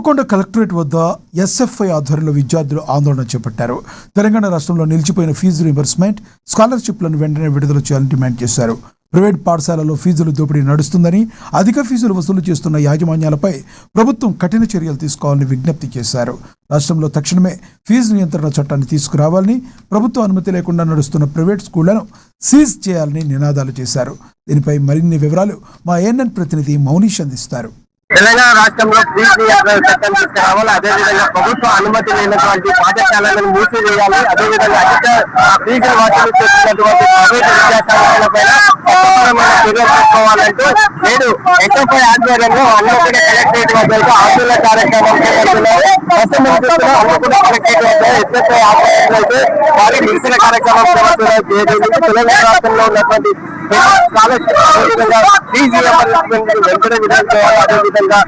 Hanamkonda collectorate వద్ద SFI ఆధ్వర్యంలో విద్యార్థులు ఆందోళన చేపట్టారు. తెలంగాణ రాష్ట్రంలో నిలిచిపోయిన ఫీజు రీంబర్స్మెంట్, స్కాలర్షిప్లను వెంటనే విడుదల చేయాలని డిమాండ్ చేశారు. ప్రైవేట్ పాఠశాలలో ఫీజుల దోపిడీ నడుస్తుందని, అధిక ఫీజులు వసూలు చేస్తున్న యాజమాన్యాలపై ప్రభుత్వం కఠిన చర్యలు తీసుకోవాలని విజ్ఞప్తి చేశారు. రాష్ట్రంలో తక్షణమే ఫీజు నియంత్రణ చట్టాన్ని తీసుకురావాలని, ప్రభుత్వ అనుమతి లేకుండా నడుస్తున్న ప్రైవేట్ స్కూళ్లను సీజ్ చేయాలని నినాదాలు చేశారు. దీనిపై మరిన్ని వివరాలు మా ఏఎన్ఎన్ ప్రతినిధి మౌనీష్ అందిస్తారు. తెలంగాణ రాష్ట్రంలో ఫీజు నియంత్రణ చట్టం తీసుకురావాలి. అదేవిధంగా ప్రభుత్వ అనుమతి లేనటువంటి పాఠశాలలను మూసివేయాలి. అదేవిధంగా అధిక ఫీజులు వసూలు చేస్తున్నటువంటి ప్రైవేట్ విద్యాసంస్థలపైన చట్టపరమైన చర్యలు తీసుకోవాలంటూ నేడు ఎస్ఎఫ్ఐ ఆధ్వర్యంలో హన్మకొండ కలెక్టరేట్ వద్ద ఆందోళన కార్యక్రమం చేపడుతున్నారు. హన్మకొండ కలెక్టరేట్ వద్ద ఎస్ఎఫ్ఐ ఆధ్వర్యంలో అయితే వారి నిరసన కార్యక్రమం చేపడుతున్నారు. తెలంగాణ రాష్ట్రంలో ఉన్నటువంటి స్కాలర్షిప్ అదేవిధంగా ఫీజు రీయింబర్స్మెంట్ వెంటనే విడుదల చేయాలి. అదేవిధంగా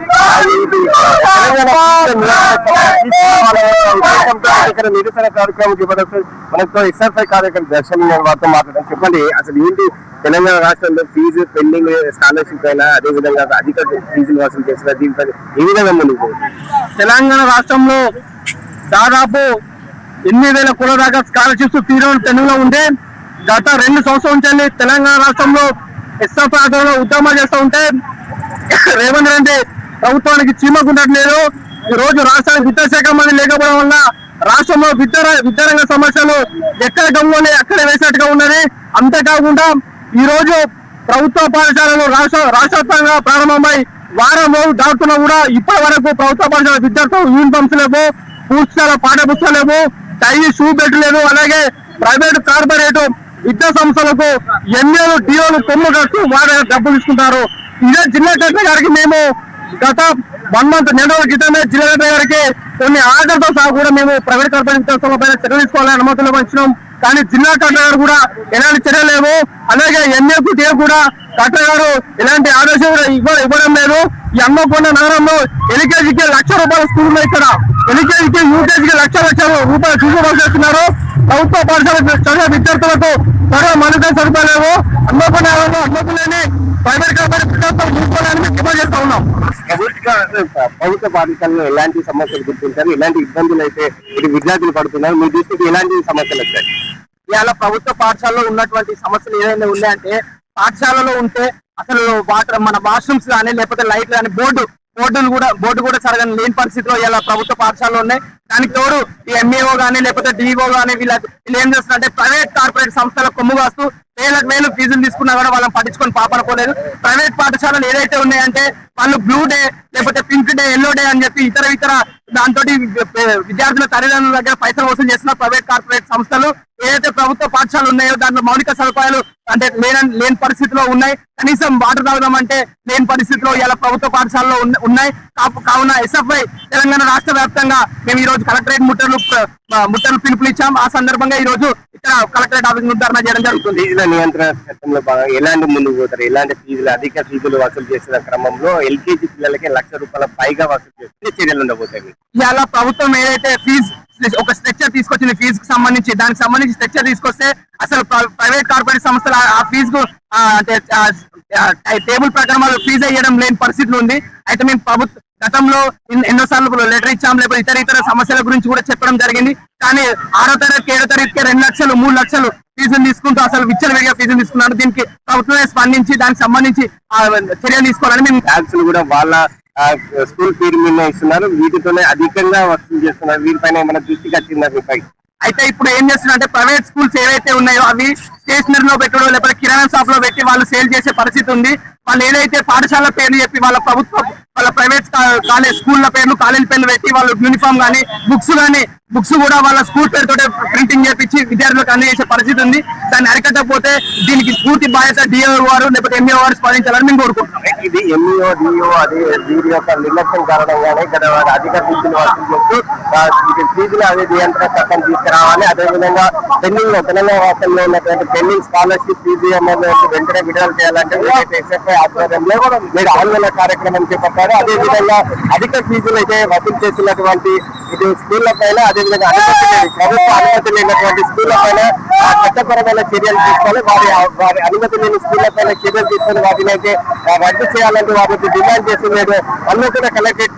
నిరసన కార్యక్రమం చేపడుతుంది. మనతో ఎస్ఎఫ్ఐ కార్యక్రమం దర్శనం వారితో మాట్లాడడం. చెప్పండి, అసలు ఏంటి తెలంగాణ రాష్ట్రంలో ఫీజు పెండింగ్ స్కాలర్షిప్ అయినా అదేవిధంగా అధిక ఫీజులు వసూలు చేసిన దీనిపై ఏ విధంగా ముందుకు? తెలంగాణ రాష్ట్రంలో దాదాపు 8,000 కోట్ల దాకా స్కాలర్షిప్స్ తీరం పెండింగ్లో ఉండే గత 2 సంవత్సరాల నుంచి తెలంగాణ రాష్ట్రంలో ఎస్ఎఫ్ఐ ఆధ్వర్యంలో ఉద్యమాలు చేస్తూ ఉంటే రేవంత్ రెడ్డి ప్రభుత్వానికి చీమకుండట్లేదు. ఈ రోజు రాష్ట్రానికి విద్యాశాఖ మంత్రి లేకపోవడం వల్ల రాష్ట్రంలో విద్యారంగ సమస్యలు ఎక్కడ గమ్మునే అక్కడే వేసినట్టుగా ఉన్నది. అంతేకాకుండా ఈ రోజు ప్రభుత్వ పాఠశాలలు రాష్ట్రవ్యాప్తంగా ప్రారంభమై వారం రోజులు దాటుతున్నా కూడా ఇప్పటి వరకు ప్రభుత్వ పాఠశాల విద్యార్థులు యూనిఫామ్స్ లేవు, పూర్తిస్థాల పాఠ్య పుస్తకాలు లేవు, టై షూ బెల్ట్ లేదు. అలాగే ప్రైవేట్ కార్పొరేట్ విద్యా సంస్థలకు ఎన్ఏలు డిఓలు కొమ్ము కట్టు వారి డబ్బులు తీసుకుంటారు. ఇదే జిల్లా కలెక్టర్ గారికి మేము గత 1 మంత్ నెలల క్రితమే జిల్లా కలెక్టర్ గారికి కొన్ని ఆర్డర్తో సహా కూడా మేము ప్రైవేట్ కార్పొరేట్ విద్యా సంస్థల పైన చర్యలు తీసుకోవాలని అనుమతులు ఇచ్చినాం. కానీ జిల్లా కలెక్టర్ గారు కూడా ఎలాంటి చర్యలు లేవు. అలాగే ఎన్ఏకు టీఏ కూడా కలెక్టర్ గారు ఎలాంటి ఆదేశాలు ఇవ్వడం లేదు. ఈ హన్మకొండ నగరంలో ఎల్కేజీకి ₹1,00,000 స్కూల్ ఉన్నాయి. ఇక్కడ ఎల్కేజీకి యూకేజీకి లక్షల రూపాయలు ఫీజు చేస్తున్నారు. ప్రభుత్వ పాఠశాల చదివే విద్యార్థులకు త్వరగా మౌలిక సదుపాయాలు లేవు. హన్మకొండని ప్రైవేట్ కార్పొరేట్ విద్యార్థులు తీసుకోవాలని డిమాండ్ చేస్తా ఉన్నాం. ప్రభుత్వ పాఠశాలలో ఎలాంటి సమస్యలు గుర్తించారు, ఎలాంటి ఇబ్బందులు అయితే ఇది విద్యార్థులు పడుతున్నారు, మీ దృష్టికి ఎలాంటి సమస్యలు వచ్చాయి? ఇవాళ ప్రభుత్వ పాఠశాలలో ఉన్నటువంటి సమస్యలు ఏదైనా ఉన్నాయంటే, పాఠశాలలో ఉంటే అసలు మన వాష్రూమ్స్ కానీ లేకపోతే లైట్లు కానీ బోర్డు కూడా సరిగా లేని పరిస్థితిలో ఇలా ప్రభుత్వ పాఠశాలలో ఉన్నాయి. దానికి తోడు ఈ ఎంఏఓ కానీ లేకపోతే డిఓ కానీ వీళ్ళు ఏం చేస్తున్నారంటే ప్రైవేట్ కార్పొరేట్ సంస్థల కొమ్ము కాస్తూ వేలు ఫీజులు తీసుకున్నా కూడా వాళ్ళని పట్టించుకొని పాపనుకోలేదు. ప్రైవేట్ పాఠశాలలు ఏదైతే ఉన్నాయంటే వాళ్ళు బ్లూ డే లేకపోతే పింక్ డే, ఎల్లో డే అని చెప్పి ఇతర దాంతో విద్యార్థుల తల్లిదండ్రుల దగ్గర పైసలు వసూలు చేస్తున్న ప్రైవేట్ కార్పొరేట్ సంస్థలు ఏదైతే ప్రభుత్వ పాఠశాలలు ఉన్నాయో దాంట్లో మౌలిక సదుపాయాలు అంటే లేని పరిస్థితిలో ఉన్నాయి. కనీసం వాటర్ తాగుదామంటే లేని పరిస్థితిలో ఇలా ప్రభుత్వ పాఠశాలలో ఉన్నాయి. కావున ఎస్ఎఫ్ఐ తెలంగాణ రాష్ట్ర వ్యాప్తంగా మేము ఈ రోజు కలెక్టరేట్ ముట్టలు పిలుపులు ఇచ్చాం. ఆ సందర్భంగా ఈ రోజు ఇక్కడ కలెక్టరేట్ ఆఫీస్ ధర్నా చేయడం జరుగుతుంది. ఫీజుల నియంత్రణ చట్టంలో భాగంగా ఎలాంటి ముందుకు పోతారు? ఎలాంటి అధిక ఫీజులు వసూలు చేసిన క్రమంలో ఎల్కేజీ పిల్లలకి ₹1,00,000 పైగా వసూలు చేస్తే చర్యలు ఉండబోతాయి. ఇవాళ ప్రభుత్వం ఏదైతే ఒక స్ట్రక్చర్ తీసుకొచ్చింది ఫీజుకి సంబంధించి, దానికి సంబంధించి స్ట్రక్చర్ తీసుకొస్తే అసలు ప్రైవేట్ కార్పొరేట్ సంస్థలు ఆ ఫీజుకు అంటే టేబుల్ ప్రకారం వాళ్ళు ఫీజు వేయడం లేని పరిస్థితులు ఉంది. అయితే మేము గతంలో ఎన్నోసార్లు లెటర్ ఇచ్చాం, లేకపోతే ఇతర సమస్యల గురించి కూడా చెప్పడం జరిగింది. కానీ 6వ తరగతి 7వ తరగతికి 2 లక్షలు 3 లక్షలు ఫీజులు తీసుకుంటూ అసలు విచ్చలవిడిగా ఫీజులు తీసుకున్నారు. దీనికి ప్రభుత్వమే స్పందించి దానికి సంబంధించి చర్యలు తీసుకోవాలని మేము ట్యాక్సులు కూడా వాళ్ళ స్కూల్ పేరు మీద ఇస్తున్నారు, వీటితోనే అధికంగా వసూలు చేస్తున్నారు. వీటిపైన ఏమైనా దృష్టికి వచ్చిందా మీపై? అయితే ఇప్పుడు ఏం చేస్తున్నారంటే ప్రైవేట్ స్కూల్స్ ఏవైతే ఉన్నాయో అవి స్టేషనరీలో పెట్టడం లేకపోతే కిరాణా షాప్ లో పెట్టి వాళ్ళు సేల్ చేసే పరిస్థితి ఉంది. వాళ్ళు ఏదైతే పాఠశాల పేర్లు చెప్పి వాళ్ళ ప్రైవేట్ కాలేజ్ స్కూళ్ళ పేర్లు కాలేజ్ పేర్లు పెట్టి వాళ్ళు యూనిఫామ్ కానీ బుక్స్ కూడా వాళ్ళ స్కూల్ పేరుతో ప్రింటింగ్ చేపించి విద్యార్థులకు అందజేసే పరిస్థితి ఉంది. దాన్ని అరికట్టకపోతే దీనికి పూర్తి బాధ్యత డిఓ వారు లేకపోతే ఎంఈఓ వారు స్పందించాలని మేము కోరుకుంటున్నాం. ఇది ఎంఈఓ డిఓ అదే వీరి యొక్క నిర్లక్ష్యం కారణంగానే ఇక్కడ అధిక ఫీజులు వసూలు చేస్తూ ఫీజులు అదే నియంత్రణ చట్టం తీసుకురావాలి. అదేవిధంగా పెండింగ్ తెలంగాణ రాష్ట్రంలో ఉన్నటువంటి పెండింగ్ స్కాలర్షిప్ ఫీజు వెంటనే విడుదల చేయాలంటే ఎస్ఎఫ్ఐ ఆధ్వర్యంలో మీరు ఆందోళన కార్యక్రమం చేపట్టారు. అదేవిధంగా అధిక ఫీజులు అయితే వసూలు చేసినటువంటి ఇటు స్కూళ్ల పైన అదేవిధంగా ప్రభుత్వ అనుమతి లేనటువంటి స్కూళ్ల పైన చట్టపరమైన చర్యలు తీసుకోవాలి. వారి అనుమతి లేని స్కూళ్ల పైన చర్యలు తీసుకొని వాటిని అయితే రద్దు చేయాలంటూ వారికి డిమాండ్ చేసి మీరు హన్మకొండ కలెక్టరేట్